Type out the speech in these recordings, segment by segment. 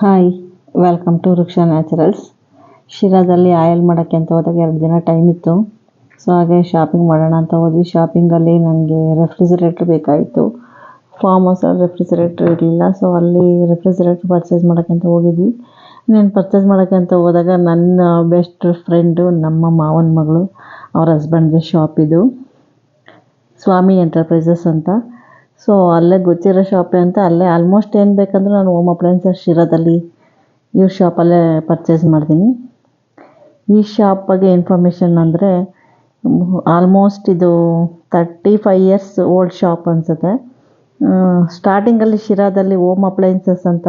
Hi, welcome to ವೃಕ್ಷ naturals. ಶಿರಾದಲ್ಲಿ oil ಮಾಡೋಕ್ಕೆ ಅಂತ ಹೋದಾಗ 2 ದಿನ ಟೈಮ್ ಇತ್ತು. ಸೊ ಹಾಗೆ ಶಾಪಿಂಗ್ ಮಾಡೋಣ ಅಂತ ಹೋದ್ವಿ. ಶಾಪಿಂಗಲ್ಲಿ ನನಗೆ ರೆಫ್ರಿಜರೇಟ್ರ್ ಬೇಕಾಯಿತು. ಫಾರ್ಮ್ ಹೌಸಲ್ಲಿ ರೆಫ್ರಿಜರೇಟ್ರ್ ಇರಲಿಲ್ಲ. ಸೊ ಅಲ್ಲಿ ರೆಫ್ರಿಜರೇಟ್ರ್ ಪರ್ಚೇಸ್ ಮಾಡೋಕ್ಕೆ ಅಂತ ಹೋಗಿದ್ವಿ. ನಾನು ಪರ್ಚೇಸ್ ಮಾಡೋಕ್ಕೆ ಅಂತ ಹೋದಾಗ ನನ್ನ ಬೆಸ್ಟ್ ಫ್ರೆಂಡು ನಮ್ಮ ಮಾವನ ಮಗಳು, ಅವ್ರ ಹಸ್ಬೆಂಡ್ದು ಶಾಪ್ ಇದು, ಸ್ವಾಮಿ ಎಂಟರ್ಪ್ರೈಸಸ್ ಅಂತ. ಸೊ ಅಲ್ಲೇ ಗೊತ್ತಿರೋ ಶಾಪೇ ಅಂತ ಅಲ್ಲೇ ಆಲ್ಮೋಸ್ಟ್ ಏನು ಬೇಕಂದ್ರೆ ನಾನು ಹೋಮ್ ಅಪ್ಲಯನ್ಸಸ್ ಶಿರಾದಲ್ಲಿ ಇವ್ರ ಶಾಪಲ್ಲೇ ಪರ್ಚೇಸ್ ಮಾಡ್ತೀನಿ. ಈ ಶಾಪ್ ಬಗ್ಗೆ ಇನ್ಫಾರ್ಮೇಷನ್ ಅಂದರೆ ಆಲ್ಮೋಸ್ಟ್ ಇದು 35 ಇಯರ್ಸ್ ಓಲ್ಡ್ ಶಾಪ್ ಅನಿಸುತ್ತೆ. ಸ್ಟಾರ್ಟಿಂಗಲ್ಲಿ ಶಿರಾದಲ್ಲಿ ಹೋಮ್ ಅಪ್ಲಯನ್ಸಸ್ ಅಂತ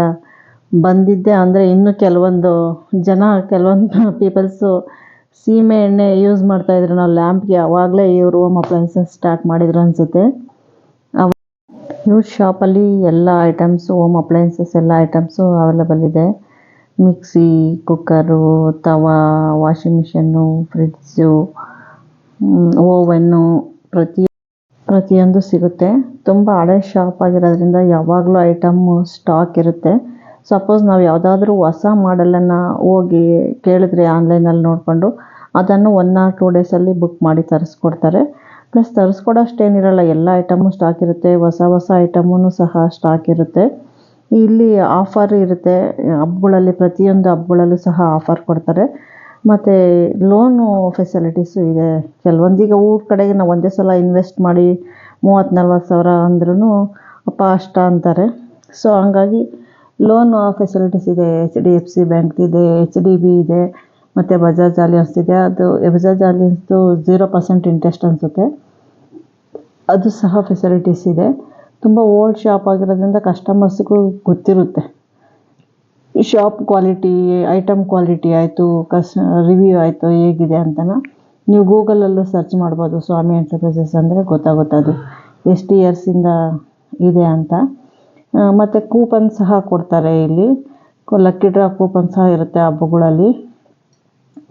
ಬಂದಿದ್ದೆ ಅಂದರೆ ಇನ್ನೂ ಕೆಲವೊಂದು ಪೀಪಲ್ಸು ಸೀಮೆ ಎಣ್ಣೆ ಯೂಸ್ ಮಾಡ್ತಾಯಿದ್ರು ನಾವು ಲ್ಯಾಂಪ್ಗೆ. ಆವಾಗಲೇ ಇವರು ಹೋಮ್ ಅಪ್ಲಯನ್ಸಸ್ ಸ್ಟಾರ್ಟ್ ಮಾಡಿದ್ರು ಅನಿಸುತ್ತೆ. ಇವ್ರ ಶಾಪಲ್ಲಿ ಎಲ್ಲ ಐಟಮ್ಸು, ಹೋಮ್ ಅಪ್ಲಯನ್ಸಸ್ ಎಲ್ಲ ಐಟಮ್ಸು ಅವೈಲೇಬಲ್ ಇದೆ. ಮಿಕ್ಸಿ, ಕುಕ್ಕರು, ತವಾ, ವಾಷಿಂಗ್ ಮಿಷನ್ನು, ಫ್ರಿಡ್ಜು, ಓವನ್ನು, ಪ್ರತಿಯೊಂದು ಸಿಗುತ್ತೆ. ತುಂಬ ಹಳೆ ಶಾಪ್ ಆಗಿರೋದ್ರಿಂದ ಯಾವಾಗಲೂ ಐಟಮ್ಮು ಸ್ಟಾಕ್ ಇರುತ್ತೆ. ಸಪೋಸ್ ನಾವು ಯಾವುದಾದ್ರೂ ಹೊಸ ಮಾಡೆಲನ್ನು ಹೋಗಿ ಕೇಳಿದ್ರೆ ಆನ್ಲೈನಲ್ಲಿ ನೋಡಿಕೊಂಡು ಅದನ್ನು 1 or 2 ಡೇಸಲ್ಲಿ ಬುಕ್ ಮಾಡಿ ತರಿಸ್ಕೊಡ್ತಾರೆ. ಪ್ಲಸ್ ತರಿಸ್ಕೊಡೋಷ್ಟೇನಿರಲ್ಲ, ಎಲ್ಲ ಐಟಮು ಸ್ಟಾಕ್ ಇರುತ್ತೆ. ಹೊಸ ಐಟಮೂ ಸಹ ಸ್ಟಾಕ್ ಇರುತ್ತೆ. ಇಲ್ಲಿ ಆಫರ್ ಇರುತ್ತೆ ಹಬ್ಬಗಳಲ್ಲಿ, ಪ್ರತಿಯೊಂದು ಹಬ್ಬಗಳಲ್ಲೂ ಸಹ ಆಫರ್ ಕೊಡ್ತಾರೆ. ಮತ್ತು ಲೋನು ಫೆಸಿಲಿಟೀಸು ಇದೆ. ಕೆಲವೊಂದೀಗ ಊರ ಕಡೆಗೆ ನಾವು ಒಂದೇ ಸಲ ಇನ್ವೆಸ್ಟ್ ಮಾಡಿ 30-40 ಸಾವಿರ ಅಂದ್ರೂ ಅಪ್ಪ ಅಷ್ಟ ಅಂತಾರೆ. ಸೊ ಹಂಗಾಗಿ ಲೋನ್ ಫೆಸಿಲಿಟೀಸ್ ಇದೆ. HDFC ಬ್ಯಾಂಕ್ದಿದೆ, HDB ಇದೆ, ಮತ್ತು ಬಜಾಜ್ ಅಲಿಯನ್ಸ್ ಇದೆ. ಅದು ಬಜಾಜ್ ಅಲಿಯನ್ಸ್ದು 0% ಇಂಟ್ರೆಸ್ಟ್ ಅನಿಸುತ್ತೆ. ಅದು ಸಹ ಫೆಸಿಲಿಟೀಸ್ ಇದೆ. ತುಂಬ ಓಲ್ಡ್ ಶಾಪ್ ಆಗಿರೋದ್ರಿಂದ ಕಸ್ಟಮರ್ಸ್ಗೂ ಗೊತ್ತಿರುತ್ತೆ ಶಾಪ್ ಕ್ವಾಲಿಟಿ, ಐಟಮ್ ಕ್ವಾಲಿಟಿ ಆಯಿತು, ರಿವ್ಯೂ ಆಯಿತು ಹೇಗಿದೆ ಅಂತನ. ನೀವು ಗೂಗಲಲ್ಲೂ ಸರ್ಚ್ ಮಾಡ್ಬೋದು. ಸ್ವಾಮಿ ಎಂಟರ್ಪ್ರೈಸಸ್ ಅಂದರೆ ಗೊತ್ತಾಗುತ್ತೆ ಅದು ಎಷ್ಟು ಇಯರ್ಸಿಂದ ಇದೆ ಅಂತ. ಮತ್ತು ಕೂಪನ್ ಸಹ ಕೊಡ್ತಾರೆ ಇಲ್ಲಿ. ಲಕ್ಕಿ ಡ್ರಾ ಕೂಪನ್ ಸಹ ಇರುತ್ತೆ ಹಬ್ಬಗಳಲ್ಲಿ.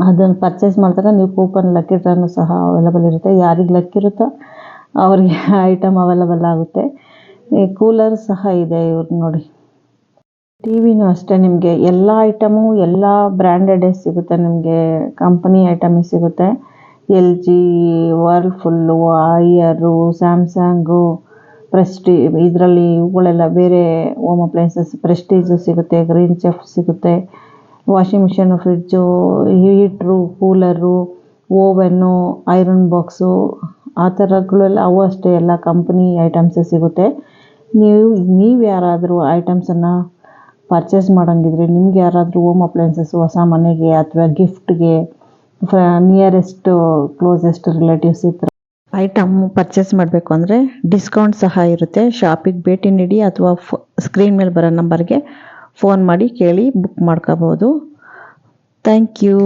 ಅದನ್ನು ಪರ್ಚೇಸ್ ಮಾಡಿದಾಗ ನೀವು ಕೂಪನ್ ಲಕ್ಕಿ ಡ್ರಾನು ಸಹ ಅವೈಲೇಬಲ್ ಇರುತ್ತೆ. ಯಾರಿಗೆ ಲಕ್ಕಿ ಇರುತ್ತೋ ಅವರಿಗೆ ಐಟಮ್ ಅವೈಲೇಬಲ್ ಆಗುತ್ತೆ. ಈ ಕೂಲರ್ ಸಹ ಇದೆ ಇವ್ರು ನೋಡಿ. ಟಿವಿನೂ ಅಷ್ಟೇ, ನಿಮಗೆ ಎಲ್ಲ ಐಟಮು ಎಲ್ಲ ಬ್ರ್ಯಾಂಡೆಡೇ ಸಿಗುತ್ತೆ. ನಿಮಗೆ ಕಂಪನಿ ಐಟಮೇ ಸಿಗುತ್ತೆ. LG, ವರ್ಲ್ಫುಲ್ಲು, ಐಯರು, ಸ್ಯಾಮ್ಸಂಗು, ಇದರಲ್ಲಿ ಇವುಗಳೆಲ್ಲ ಬೇರೆ ಹೋಮ್ ಅಪ್ಲಯನ್ಸಸ್, ಪ್ರೆಸ್ಟೀಜು ಸಿಗುತ್ತೆ, ಗ್ರೀನ್ ಚೆಫ್ ಸಿಗುತ್ತೆ, washing machine, fridge, heater, cooler, oven, iron box, ಆ ಥರಗಳೆಲ್ಲ ಅವು ಅಷ್ಟೇ ಎಲ್ಲ ಕಂಪ್ನಿ ಐಟಮ್ಸೇ ಸಿಗುತ್ತೆ. ನೀವು ಯಾರಾದರೂ ಐಟಮ್ಸನ್ನು ಪರ್ಚೇಸ್ ಮಾಡೋಂಗಿದ್ರೆ, ನಿಮ್ಗೆ ಯಾರಾದರೂ ಹೋಮ್ ಅಪ್ಲಯನ್ಸಸ್ ಹೊಸ ಮನೆಗೆ ಅಥವಾ ಗಿಫ್ಟ್ಗೆ ನಿಯರೆಸ್ಟ್ ಕ್ಲೋಸೆಸ್ಟ್ ರಿಲೇಟಿವ್ಸ್ ಇದ್ದರೆ ಐಟಮ್ ಪರ್ಚೇಸ್ ಮಾಡಬೇಕು ಅಂದರೆ ಡಿಸ್ಕೌಂಟ್ ಸಹ ಇರುತ್ತೆ. ಶಾಪಿಗೆ ಭೇಟಿ ನೀಡಿ ಅಥವಾ ಸ್ಕ್ರೀನ್ ಮೇಲೆ ಬರೋ ನಂಬರ್ಗೆ ಫೋನ್ ಮಾಡಿ ಕೇಳಿ ಬುಕ್ ಮಾಡ್ಕೋಬೋದು. Thank you.